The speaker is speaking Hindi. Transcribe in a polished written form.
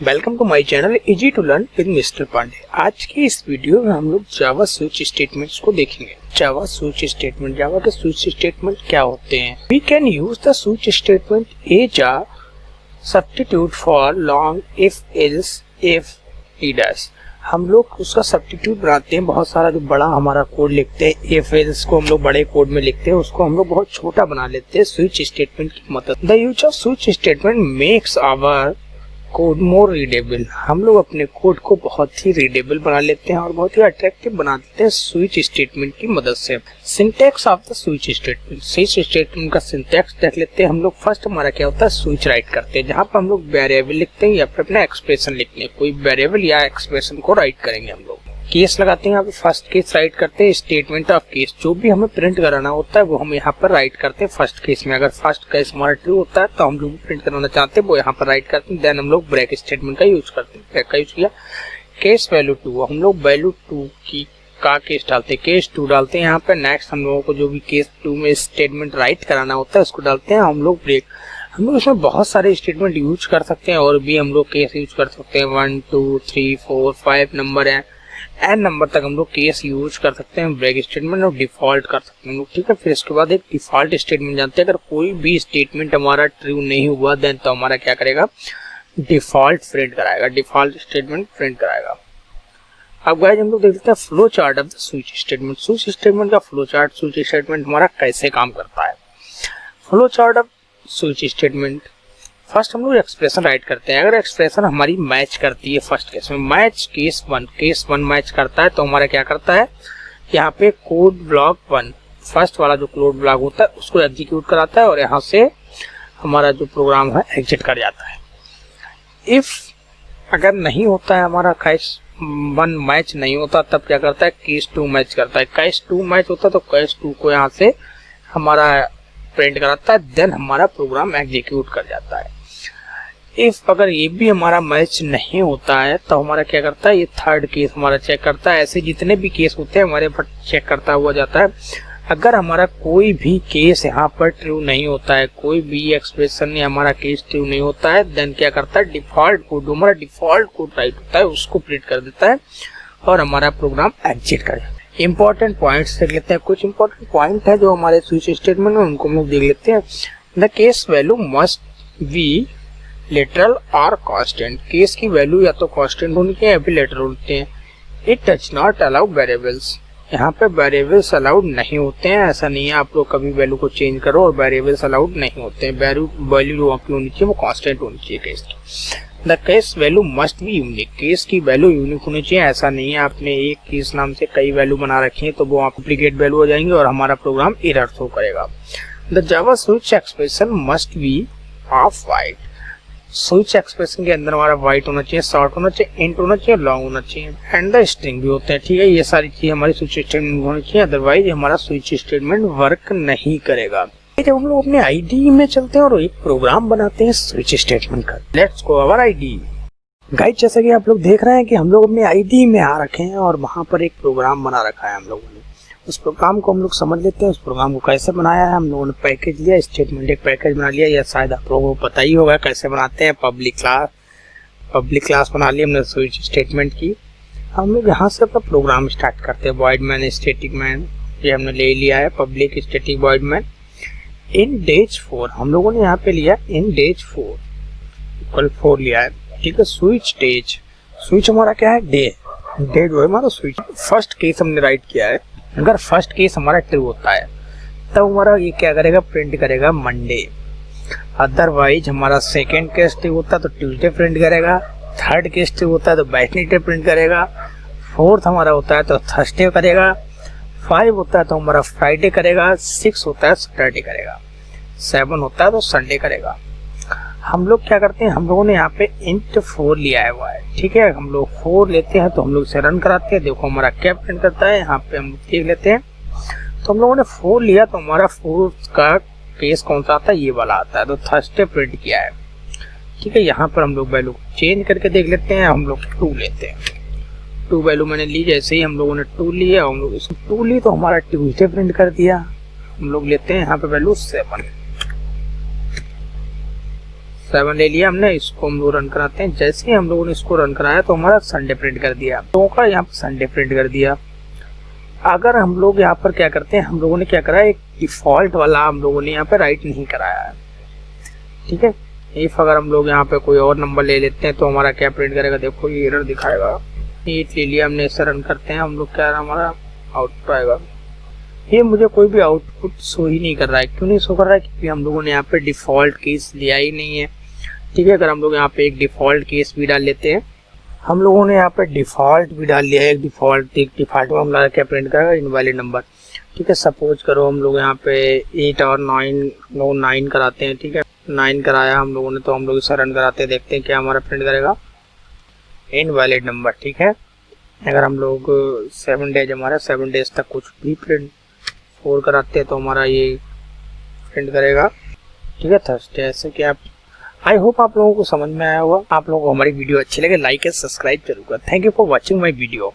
Welcome to my channel easy to learn with mister Pandey. आज की इस वीडियो में हम लोग जावा स्विच स्टेटमेंट्स को देखेंगे। जावा स्विच स्टेटमेंट, जावा के स्विच स्टेटमेंट क्या होते हैं। We can use the switch statement as a substitute for long if else if needs. हम लोग उसका सब्स्टिट्यूट बनाते हैं। बहुत सारा जो बड़ा हमारा कोड लिखते हैं, इफ एल्स को हम लोग बड़े कोड में लिखते हैं, उसको हम लोग बहुत छोटा बना लेते हैं स्विच स्टेटमेंट की मदद। The use of switch statement makes our code more readable. हम लोग अपने कोड को बहुत ही रीडेबल बना लेते हैं और बहुत ही अट्रैक्टिव बना देते हैं स्विच स्टेटमेंट की मदद से। Syntax of the switch statement, switch statement का सिंटैक्स देख लेते हैं हम लोग। फर्स्ट हमारा क्या होता है, स्विच राइट करते हैं, जहाँ पर हम लोग वेरिएबल लिखते हैं या फिर अपना एक्सप्रेशन लिखते हैं। कोई वेरिएबल या एक्सप्रेशन को राइट करेंगे हम लोग। केस लगाते हैं, यहाँ पे फर्स्ट केस राइट करते हैं। स्टेटमेंट ऑफ केस, जो भी हमें प्रिंट कराना होता है वो हम यहाँ पर राइट करते हैं फर्स्ट केस में। अगर फर्स्ट केस हमारा ट्रू होता है तो हम जो प्रिंट कराना चाहते हैं वो यहाँ पर राइट करते हैं। देन हम लोग ब्रेक स्टेटमेंट का यूज करते हैं। ब्रेक का यूज किया, केस वैल्यू 2, हम लोग वैल्यू 2 की का केस डालते हैं, केस 2 डालते हैं यहाँ पे। नेक्स्ट हम लोगों को जो भी केस 2 में स्टेटमेंट राइट कराना होता है उसको डालते हैं हम लोग ब्रेक। हम लोग इसमें बहुत सारे स्टेटमेंट यूज कर सकते हैं और भी हम लोग केस यूज कर सकते हैं। 1 2 3 4 5 नंबर है, एन नंबर तक हम लोग केस यूज कर सकते हैं। ब्रेक स्टेटमेंट और डिफॉल्ट कर सकते हैं लोग, ठीक है। फिर इसके बाद एक डिफॉल्ट स्टेटमेंट जानते हैं। अगर कोई भी स्टेटमेंट हमारा ट्रू नहीं हुआ देन तो हमारा क्या करेगा, डिफॉल्ट प्रिंट कराएगा। डिफॉल्ट स्टेटमेंट प्रिंट कराएगा। अब गाइस हम लोग देख लेते हैं flow chart of the switch statement. Switch statement का फ्लो चार्ट, स्विच स्टेटमेंट हमारा कैसे काम करता है। Flow chart of switch statement, first हम लोग एक्सप्रेशन राइट करते हैं। अगर एक्सप्रेशन हमारी मैच करती है फर्स्ट केस में, मैच केस 1 मैच करता है तो हमारा क्या करता है, यहाँ पे कोड ब्लॉक 1 फर्स्ट वाला जो कोड ब्लॉक होता है उसको एग्जीक्यूट कराता है और यहाँ से हमारा जो प्रोग्राम है एग्जिट कर जाता है। इफ अगर नहीं होता है हमारा केस 1 मैच नहीं होता तब क्या करता है, केस 2 मैच करता है। केस 2 मैच होता है तो केस 2 को यहाँ से हमारा प्रिंट कराता है, देन हमारा प्रोग्राम एग्जीक्यूट कर जाता है। इफ अगर ये भी हमारा मैच नहीं होता है तो हमारा क्या करता है, ये थर्ड केस हमारा चेक करता है। ऐसे जितने भी केस होते हैं हमारे पर चेक करता हुआ जाता है। अगर हमारा कोई भी केस यहाँ पर ट्रू नहीं होता है, कोई भी एक्सप्रेशन में हमारा केस ट्रू नहीं होता है, देन क्या करता है, डिफॉल्ट कोड, हमारा डिफॉल्ट कोड राइट होता है उसको प्रिंट कर देता है और हमारा प्रोग्राम एग्जिट कर जाता है। इंपॉर्टेंट पॉइंट्स देख लेते हैं। कुछ इंपॉर्टेंट पॉइंट है जो हमारे स्विच स्टेटमेंट में, उनको हम लोग देख लेते हैं। The case value must be literal और कांस्टेंट। केस की वैल्यू या तो कांस्टेंट होनी चाहिए या फिर लिटरल होते हैं। It does not allow variables, यहाँ पे वेरिएबल्स अलाउड नहीं होते हैं। ऐसा नहीं है आप लोग कभी वैल्यू को चेंज करो और वेरिएबल्स अलाउड नहीं होते हैं। वैल्यू जो आपकी होनी चाहिए वो कांस्टेंट होनी चाहिए केस की। The case value must be unique, case की वैल्यू यूनिक होनी चाहिए। ऐसा नहीं है आपने एक केस नाम से कई वैल्यू बना रखी है तो वो डुप्लीकेट वैल्यू हो जाएंगे और हमारा प्रोग्राम एरर शो करेगा। The Java switch expression must be of white, switch expression के अंदर हमारा वाइट होना चाहिए, शॉर्ट होना चाहिए, इंट होना चाहिए, लॉन्ग होना चाहिए, एंड द स्ट्रिंग भी होते हैं, ठीक है। ये सारी चीजें हमारी स्विच स्टेटमेंट होनी चाहिए, अदरवाइज हमारा स्विच स्टेटमेंट वर्क नहीं करेगा। जब हम लोग अपने आईडी में चलते हैं और एक प्रोग्राम बनाते हैं स्विच स्टेटमेंट का, let's go our ID. Guys जैसा कि आप लोग देख रहे हैं कि हम लोग अपने आईडी में आ रखे हैं और वहां पर एक प्रोग्राम बना रखा है हम लोगों ने। उस प्रोग्राम को हम लोग समझ लेते हैं। उस प्रोग्राम को कैसे बनाया है, हम लोगों ने पैकेज लिया, स्टेटमेंट एक पैकेज बना लिया, या शायद आप लोगों को पता ही होगा कैसे बनाते हैं। पब्लिक क्लास बना ली हमने स्विच स्टेटमेंट की। हम लोग यहाँ से अपना प्रोग्राम स्टार्ट करते हैं। वॉइड मैन, स्टैटिक मैन, ये हमने ले लिया है, पब्लिक स्टैटिक वॉइड मैन। इन डेज 4 हम लोगों ने यहाँ पे लिया, इन डेज 4 इक्वल 4 लिया है, ठीक है। स्विच डेज, स्विच हमारा क्या है, डे जो है हमारा स्विच। फर्स्ट केस हमने राइट किया है। अगर फर्स्ट केस हमारा ट्रू होता है तब हमारा ये क्या करेगा, प्रिंट करेगा मंडे। अदरवाइज हमारा सेकेंड केस ट्रू होता है तो ट्यूसडे प्रिंट करेगा। थर्ड केस ट्रू होता है तो वेडनेसडे प्रिंट करेगा। फोर्थ हमारा होता है तो थर्सडे करेगा। 5 होता है तो हमारा फ्राइडे करेगा। 6 होता है सैटरडे करेगा। 7 होता है तो संडे करेगा। हम लोग क्या करते हैं, हम लोगों ने यहाँ पे इंट 4 लिया हुआ है, ठीक है। हम लोग 4 लेते हैं तो हम लोग इसे रन कराते हैं। देखो हमारा क्या प्रिंट करता है, यहाँ पे हम देख लेते हैं। तो हम लोगों ने 4 लिया तो हमारा 4 का केस कौन सा आता है, ये वाला आता है, तो थर्सडे प्रिंट किया है, ठीक है। यहाँ पर हम लोग वैल्यू चेंज करके देख लेते हैं। हम लोग 2 लेते हैं, 2 वैल्यू मैंने ली। जैसे ही हम लोगों ने 2 लिया, हम लोग इसको 2 ली तो हमारा ट्यूसडे प्रिंट कर दिया। हम लोग लेते हैं यहाँ पे वैल्यू 7, 7 ले लिया हमने, इसको हम लोग रन कराते हैं। जैसे ही हम लोगों ने इसको रन कराया तो हमारा संडे प्रिंट कर दिया, तो का यहाँ पर संडे प्रिंट कर दिया। अगर हम लोग यहाँ पर क्या करते हैं, हम लोगों ने क्या करा, एक डिफॉल्ट वाला हम लोगों ने यहाँ पे राइट नहीं कराया है, ठीक है। इफ अगर हम लोग यहाँ पे कोई और नंबर ले लेते हैं तो हमारा क्या प्रिंट करेगा, देखो ये एरर दिखाएगा। 8 ले लिया हमने, इसे रन करते हैं हम लोग, क्या हमारा आउटपुट आएगा। ये मुझे कोई भी आउटपुट शो ही नहीं कर रहा है। क्यों नहीं शो कर रहा है, क्योंकि हम लोगों ने यहाँ पे डिफॉल्ट केस लिया ही नहीं है, ठीक है। अगर हम लोग यहाँ पे एक डिफॉल्ट केस भी डाल लेते हैं, हम लोगों ने यहाँ पे डिफॉल्ट भी डाल लिया है, एक डिफॉल्ट में हमारा क्या प्रिंट करेगा, इनवैलिड नंबर, ठीक है। सपोज करो हम लोग यहाँ पे 8 और 9 कराते हैं, ठीक है। 9 कराया हम लोगों ने, तो हम लोग इसे रन कराते हैं, देखते हैं क्या हमारा प्रिंट करेगा, इनवैलिड नंबर, ठीक है। अगर हम लोग 7 डेज, हमारा 7 डेज तक कुछ भी प्रिंट 4 कराते हैं तो हमारा ये प्रिंट करेगा, ठीक है, थर्सडे। ऐसे कि आप, आई होप आप लोगों को समझ में आया होगा। आप लोगों को हमारी वीडियो अच्छी लगे, लाइक एंड सब्सक्राइब जरूर करें। Thank you for watching my video.